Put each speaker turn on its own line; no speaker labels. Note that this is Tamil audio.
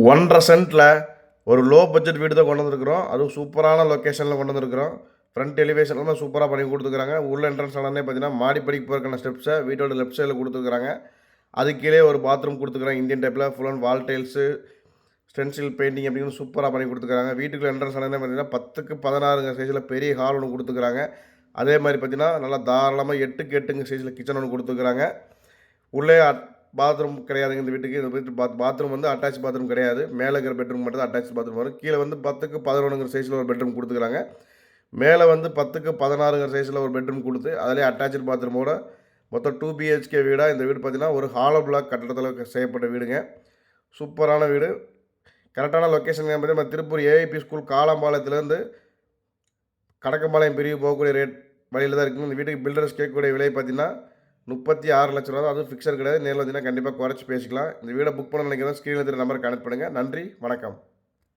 1.5 சென்ட்டில் ஒரு லோ பட்ஜெட் வீடு தான் கொண்டு வந்திருக்கிறோம். அதுவும் சூப்பரான லொக்கேஷனில் கொண்டு வந்திருக்கிறோம். ஃப்ரண்ட் எலிவேஷன்லாம் சூப்பராக பண்ணி கொடுத்துருக்காங்க. உள்ள என்ட்ரன்ஸ் ஆனோடனே பார்த்தீங்கன்னா மாடிப்படிக்கு போகிறதுக்கான ஸ்டெப்ஸை வீட்டோட லெஃப்ட் சைடில் கொடுத்துருக்காங்க. அது கீழே ஒரு பாத்ரூம் கொடுத்துருக்காங்க. இந்தியன் டைப்பில் full and wall tiles stencil painting அப்படின்னு சூப்பராக பண்ணி கொடுத்துருக்காங்க. வீட்டுக்குள்ள என்ட்ரன்ஸ் ஆனோடனே பார்த்தீங்கன்னா 10க்கு 16 சைஸில் பெரிய ஹால் ஒன்று கொடுத்துருக்காங்க. அதே மாதிரி பார்த்தீங்கன்னா நல்லா தாராளமாக 8க்கு 8 சைஸில் கிச்சன் ஒன்று கொடுத்துருக்காங்க. உள்ளே பாத்ரூம் கிடையாதுங்க இந்த வீட்டுக்கு. இந்த வீட்டு பாத்ரூம் வந்து அட்டாச் பாத்ரூம் கிடையாது. மேலே இருக்கிற பெட்ரூம் மட்டும் தான் அட்டாச் பாத்ரூம் வரும். கீழே வந்து 10க்கு 11 சைஸில் ஒரு பெட்ரூம் கொடுத்துருக்காங்க. மேலே வந்து 10க்கு 16 சைஸில் ஒரு பெட்ரூம் கொடுத்து அதிலே அட்டாச்சு பாத்ரூமோட மொத்தம் 2 பிஹெச்கே வீடாக இந்த வீடு பார்த்திங்கன்னா ஒரு ஹாலோ பிளாக் கட்டடத்தில் செய்யப்பட்ட வீடுங்க. சூப்பரான வீடு. கரெக்டான லொக்கேஷன் பார்த்தீங்கன்னா நம்ம திருப்பூர் ஏஐபி ஸ்கூல் காலாம்பாளையத்துலேருந்து கடக்கம்பாளையம் பிரிவு போகக்கூடிய வழியில் தான் இருக்குங்க. இந்த வீட்டுக்கு பில்டர்ஸ் கேட்கக்கூடிய விலை பார்த்தீங்கன்னா 36 லட்ச ரூபா தான். அதுவும் ஃபிக்ஸர் கிடையாது. நேரில் வந்தீங்கன்னா கண்டிப்பாக குறைச்சி பேசிக்கலாம். இந்த வீடை புக் பண்ண நினைக்கிறதா ஸ்க்ரீனில் இருக்கிற நம்பருக்கு கனெக்ட் பண்ணுங்கள். நன்றி, வணக்கம்.